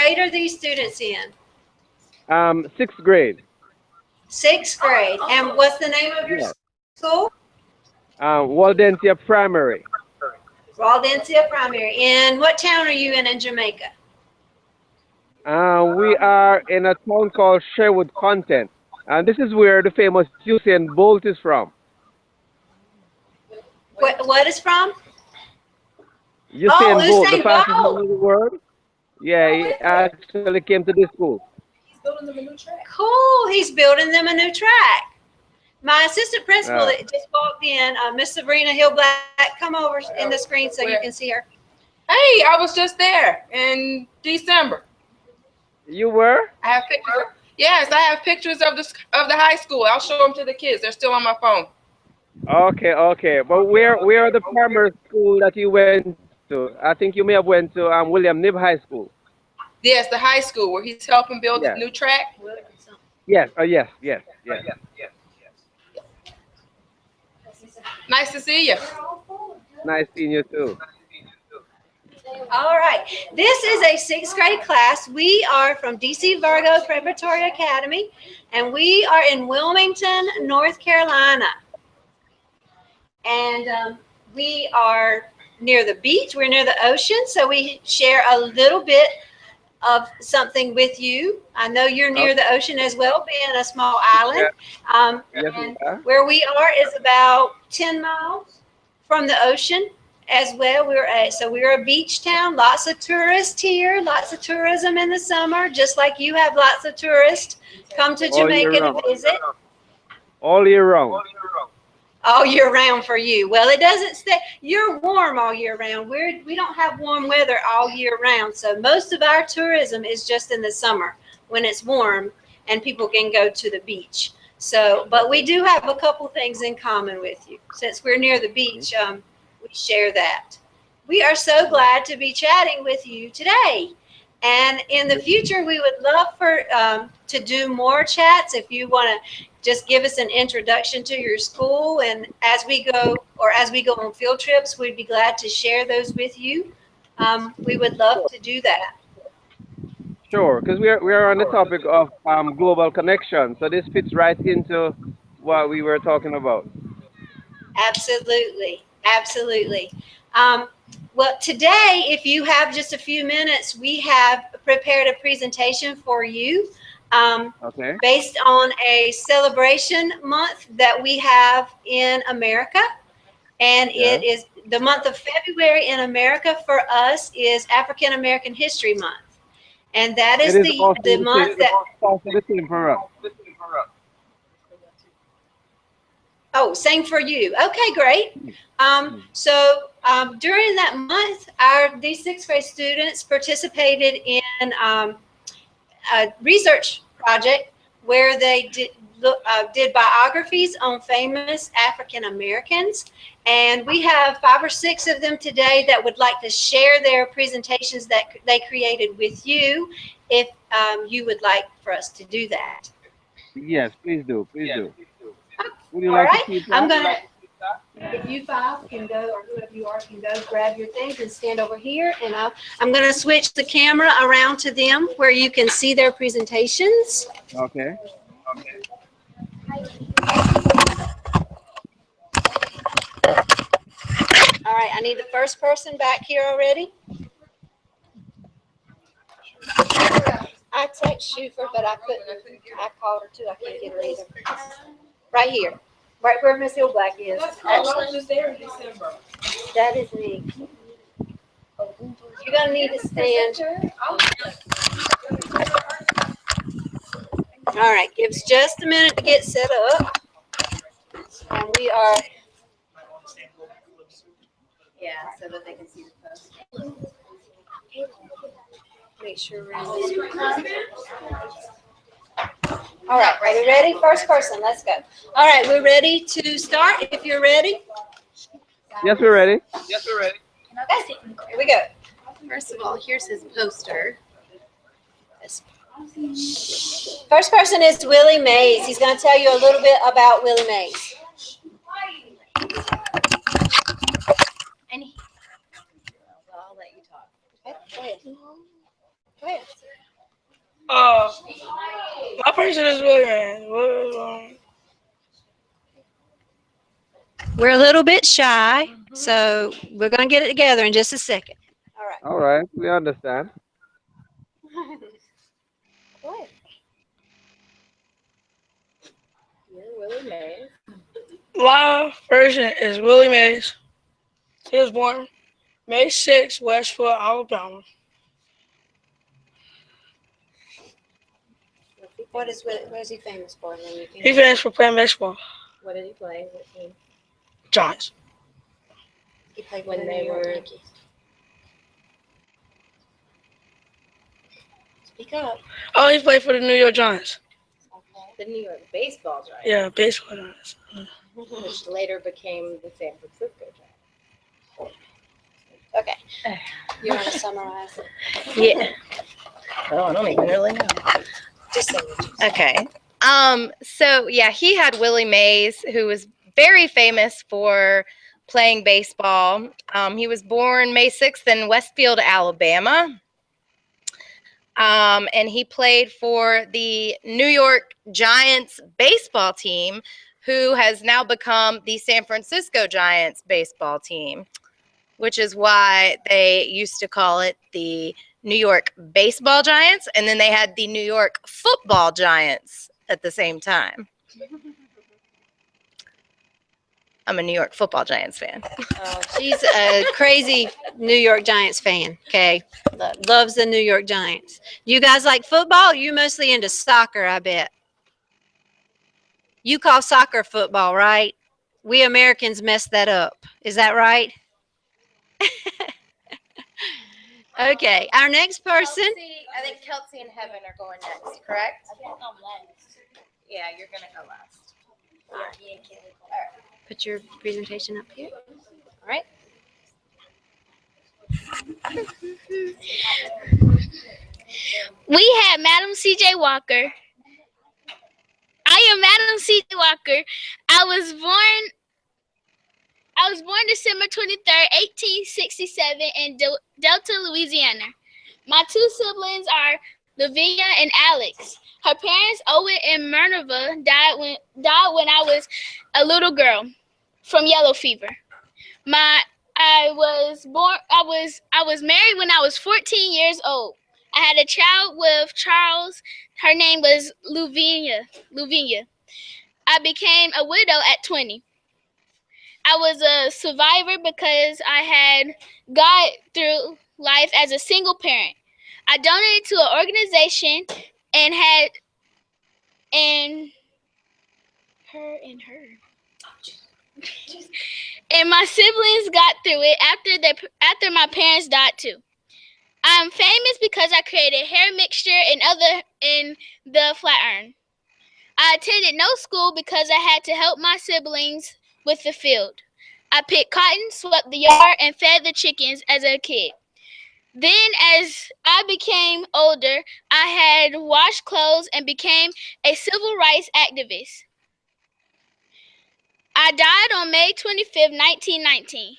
grade are these students in? Sixth grade. Sixth grade. And what's the name of your Yes. school? Waldensia Primary. Waldensia Primary. And what town are you in Jamaica? We are in a town called Sherwood Content, and this is where the famous Usain Bolt is from. What is from? Oh, Usain Bolt, the Usain fastest man Bolt. in the world. Yeah, he actually came to this school. Cool. He's building them a new track. My assistant principal Uh, that just walked in, Miss Sabrina Hill Black, come over in the screen so you can see her. Hey, I was just there in December. you were? I have pictures. Yes, I have pictures of the high school. I'll show them to the kids. They're still on my phone. Okay, okay. But where are the primary school that you went to? I think you may have went to William Nib High School. Yes, the high school where he's helping build the Yes, new track. yes, yes, yes, yes. Nice to see you. Nice seeing you too. All right. This is a sixth grade class. We are from DC Virgo Preparatory Academy, and we are in Wilmington, North Carolina. And we are near the beach. We're near the ocean, so we share a little bit of something with you. I know you're near Okay. the ocean as well, being a small island. Yeah. Yes, we And are. where we are is about 10 miles from the ocean as well. We're a beach town. Lots of tourists here. Lots of tourism in the summer, just like you have lots of tourists come to All year Jamaica to round. visit. All year round. All year round for you. Well, it doesn't stay. You're warm all year round. We don't have warm weather all year round. So most of our tourism is just in the summer when it's warm and people can go to the beach. So, but we do have a couple things in common with you. Since we're near the beach, we share that. We are so glad to be chatting with you today. And in the future, we would love to do more chats. If you want to just give us an introduction to your school, and as we go on field trips, we'd be glad to share those with you. We would love to do that. Sure, because we are on the topic of global connection, so this fits right into what we were talking about. Absolutely, absolutely. Um, well, today, if you have just a few minutes, we have prepared a presentation for you Okay. based on a celebration month that we have in America. And Yeah. it is the month of February in America for us is African American History Month. And that It is is the month that, also the same for us. oh, same for you. Okay, great. During that month, these sixth grade students participated in a research project where they did biographies on famous African Americans. And we have 5 or 6 of them today that would like to share their presentations that they created with you, if you would like for us to do that. Yes, please do. Please do. Would you All like to right, keep I'm that? gonna, if you 5 can go, or whoever you are can go grab your things and stand over here, and I'm gonna switch the camera around to them where you can see their presentations. Okay. All right, I need the first person back here already. I text Schufer, but I couldn't. I called her too. I can't get her either. Right here, right where Miss Hill Black is. Actually, that is me. You're gonna need to stand. All right, give us just a minute to get set up, and we are. Yeah, so that they can see the post. Make sure we're in this. All right, are we ready? First person, let's go. All right, we're ready to start. If you're ready. Yes, we're ready. Okay, here we go. First of all, here's his poster. First person is Willie Mays. He's going to tell you a little bit about Willie Mays. And I'll let you talk. Okay, go ahead. Go ahead. Uh, my person is Willie Mays. We're a little bit shy, so we're going to get it together in just a second. All right. All right, we understand. What? You're Willie Mays. My person is Willie Mays. He was born May 6, Westport, Alabama. What is he famous for? Then you He can... finished for playing baseball. What did he play? What team? Giants. He played When when they they were were- Yankees. Speak up. Oh, he played for the New York Giants. The New York baseball Giants, Yeah, baseball Giants. which later became the San Francisco Giants. Okay. You want to summarize it? Yeah. Oh, I don't even really know. Just say what you say. Okay. So yeah, he had Willie Mays, who was very famous for playing baseball. He was born May 6th in Westfield, Alabama. And he played for the New York Giants baseball team, who has now become the San Francisco Giants baseball team, which is why they used to call it the New York Baseball Giants, and then they had the New York Football Giants at the same time. I'm a New York Football Giants fan. Oh, she's a crazy New York Giants fan. Okay, loves the New York Giants. You guys like football? You're mostly into soccer, I bet. You call soccer football, right? We Americans messed that up. Is that right? Okay, our next person. I think Kelsey and Heaven are going next, correct? Yeah, you're gonna go last. Put your presentation up here. All right. We had Madam C.J. Walker. I am Madam C.J. Walker. I was born December 23rd, 1867 in Delta, Louisiana. My two siblings are Lavinia and Alex. Her parents, Owen and Minerva, died when I was a little girl from yellow fever. I was married when I was 14 years old. I had a child with Charles. Her name was Lavinia. I became a widow at 20. I was a survivor because I had got through life as a single parent. I donated to an organization and and my siblings got through it after my parents died too. I'm famous because I created hair mixture in the Flatiron. I attended no school because I had to help my siblings with the field. I picked cotton, swept the yard, and fed the chickens as a kid. Then, as I became older, I had washed clothes and became a civil rights activist. I died on May 25th, 1919.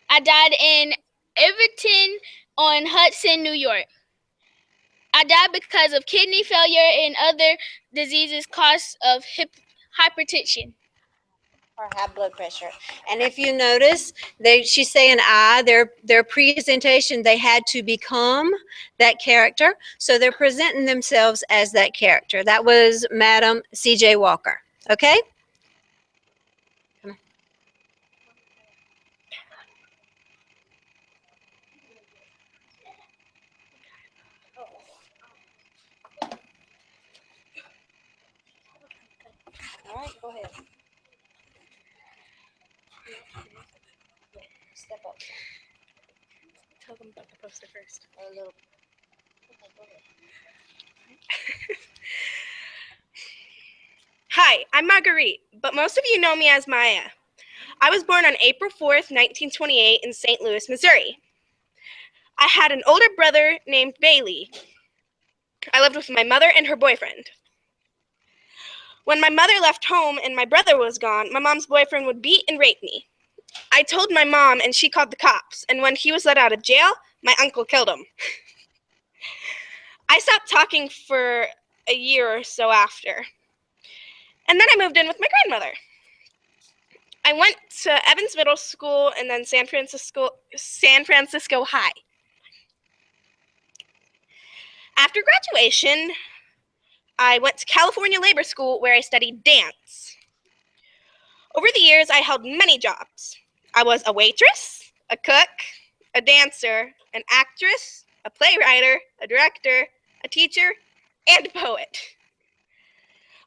I died in Everton on Hudson, New York. I died because of kidney failure and other diseases caused of hypertension. Or high blood pressure. And if you notice, she's saying their presentation, they had to become that character. So they're presenting themselves as that character. That was Madam C.J. Walker. Okay? Come on. All right, go ahead. Step up. Tell them about the poster first. A little. Okay, go ahead. Hi, I'm Marguerite, but most of you know me as Maya. I was born on April 4th, 1928 in St. Louis, Missouri. I had an older brother named Bailey. I lived with my mother and her boyfriend. When my mother left home and my brother was gone, my mom's boyfriend would beat and rape me. I told my mom and she called the cops, and when he was let out of jail, my uncle killed him. I stopped talking for a year or so after. And then I moved in with my grandmother. I went to Evans Middle School and then San Francisco High. After graduation, I went to California Labor School where I studied dance. Over the years, I held many jobs. I was a waitress, a cook, a dancer, an actress, a playwright, a director, a teacher, and a poet.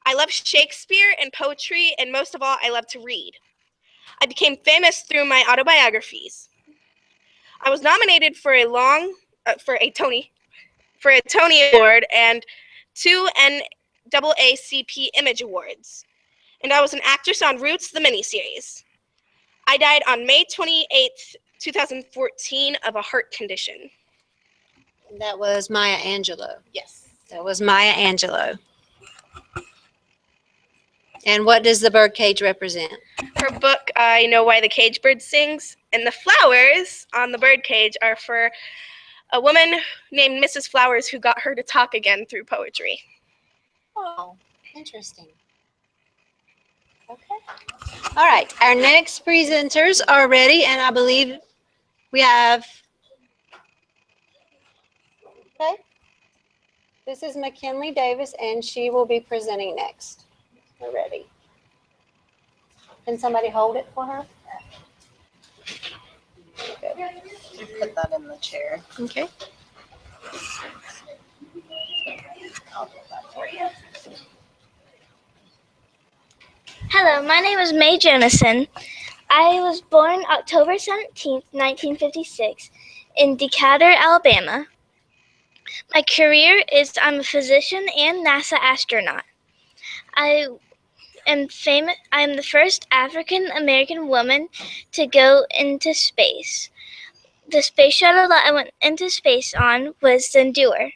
I love Shakespeare and poetry, and most of all, I love to read. I became famous through my autobiographies. I was nominated for a Tony Award and 2 NAACP Image Awards, and I was an actress on Roots, the miniseries. I died on May 28th, 2014 of a heart condition. That was Maya Angelou. Yes. That was Maya Angelou. And what does the birdcage represent? Her book, I Know Why the Cage Bird Sings, and the flowers on the birdcage are for a woman named Mrs. Flowers who got her to talk again through poetry. Oh, interesting. Okay. All right. Our next presenters are ready, and I believe we have. Okay. This is McKinley Davis, and she will be presenting next. We're ready. Can somebody hold it for her? Okay. Put that in the chair. Okay. I'll do that for you. Hello, my name is Mae Jamison. I was born October 17th, 1956 in Decatur, Alabama. My career is I'm a physician and NASA astronaut. I am the first African American woman to go into space. The space shuttle that I went into space on was the Endeavour.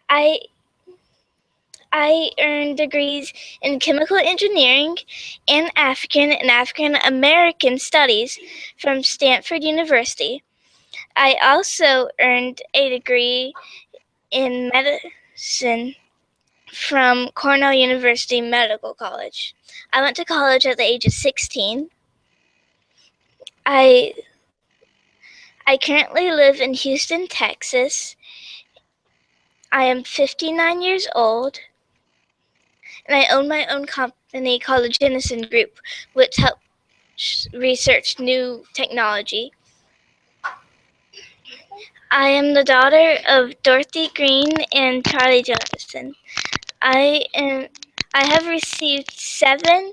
I earned degrees in chemical engineering and African American studies from Stanford University. I also earned a degree in medicine from Cornell University Medical College. I went to college at the age of 16. I currently live in Houston, Texas. I am 59 years old, and I own my own company called the Jennison Group, which helps research new technology. I am the daughter of Dorothy Green and Charlie Jefferson. I have received 7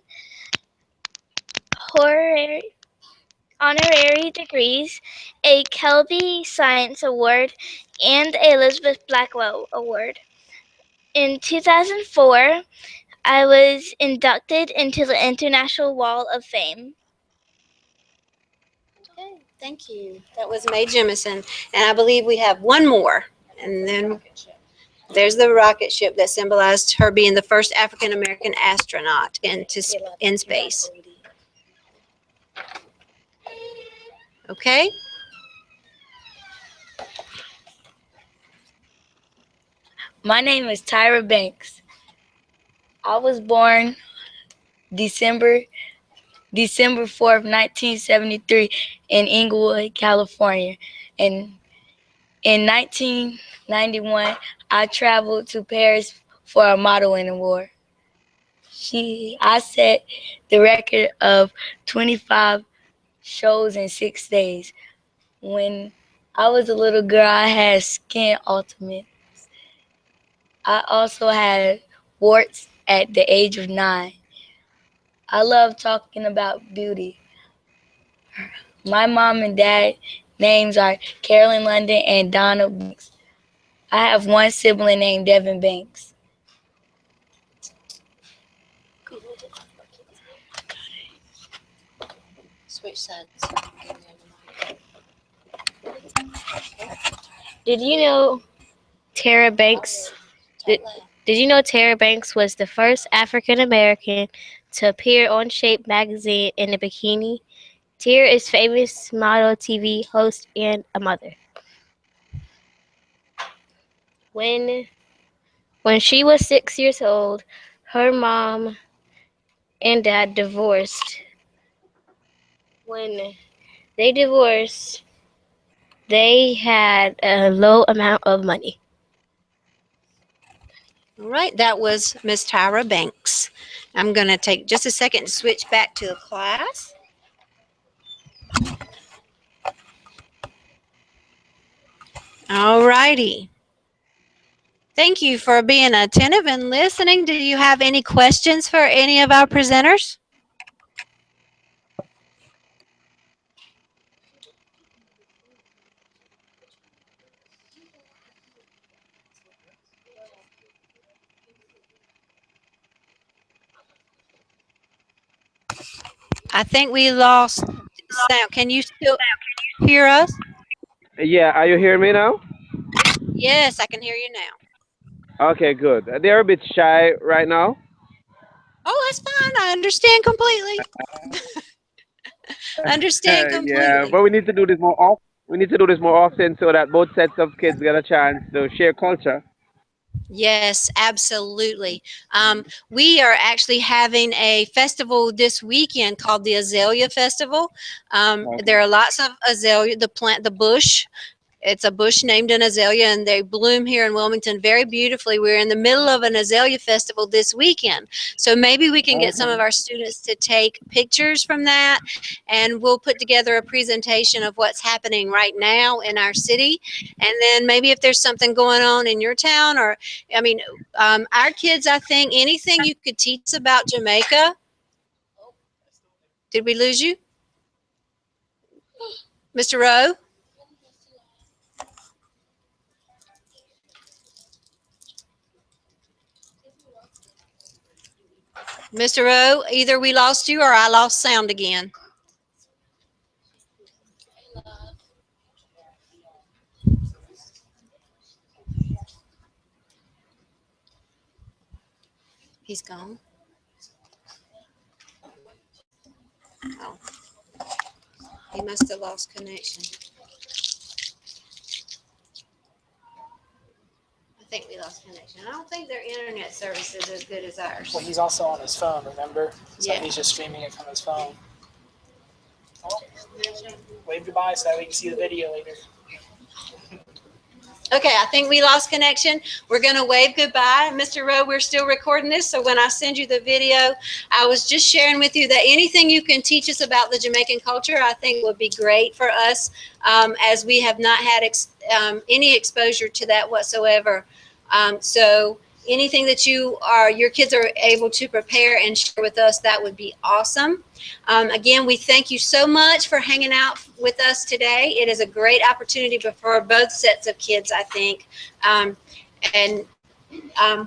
honorary degrees, a Kelby Science Award, and a Elizabeth Blackwell Award. In 2004, I was inducted into the International Wall of Fame. Okay, thank you. That was Mae Jemison. And I believe we have one more. And then there's the rocket ship that symbolized her being the first African American astronaut in space. Okay. My name is Tyra Banks. I was born December 4th, 1973 in Inglewood, California. And in 1991, I traveled to Paris for a modeling award. I set the record of 25 shows in 6 days. When I was a little girl, I had skin ultimate. I also had warts at the age of 9. I love talking about beauty. My mom and dad names are Carolyn London and Donna Banks. I have one sibling named Devin Banks. Switch sides. Did you know Tara Banks? Did you know Tara Banks was the first African American to appear on Shape magazine in a bikini? Tyra is famous model, TV host, and a mother. When she was 6 years old, her mom and dad divorced. When they divorced, they had a low amount of money. All right, that was Miss Tyra Banks. I'm going to take just a second to switch back to the class. All righty. Thank you for being attentive and listening. Do you have any questions for any of our presenters? I think we lost sound. Can you still hear us? Yeah, are you hearing me now? Yes, I can hear you now. Okay, good. They're a bit shy right now. Oh, that's fine. I understand completely. Understand Yeah, completely. but we need to do this more often. We need to do this more often so that both sets of kids get a chance to share culture. Yes, absolutely. We are actually having a festival this weekend called the Azalea Festival. There are lots of azalea, the bush. It's a bush named an azalea, and they bloom here in Wilmington very beautifully. We're in the middle of an azalea festival this weekend. So maybe we can get some of our students to take pictures from that, and we'll put together a presentation of what's happening right now in our city. And then maybe if there's something going on in your town, or, I mean, our kids, I think anything you could teach us about Jamaica. Did we lose you? Mr. Rowe? Mr. Rowe, either we lost you or I lost sound again. He's gone. Oh, he must have lost connection. I think we lost connection. I don't think their internet service is as good as ours. Well, he's also on his phone, remember? So Yeah. he's just streaming it from his phone. Oh, wave goodbye so that we can see the video later. Okay, I think we lost connection. We're going to wave goodbye. Mr. Rowe, we're still recording this, so when I send you the video, I was just sharing with you that anything you can teach us about the Jamaican culture, I think would be great for us, as we have not had any exposure to that whatsoever. So anything that your kids are able to prepare and share with us, that would be awesome. Again, we thank you so much for hanging out with us today. It is a great opportunity for both sets of kids, I think.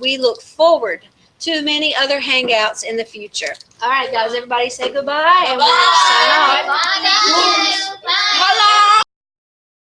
We look forward to many other hangouts in the future. All right, guys, everybody say goodbye. And we'll sign off. Bye.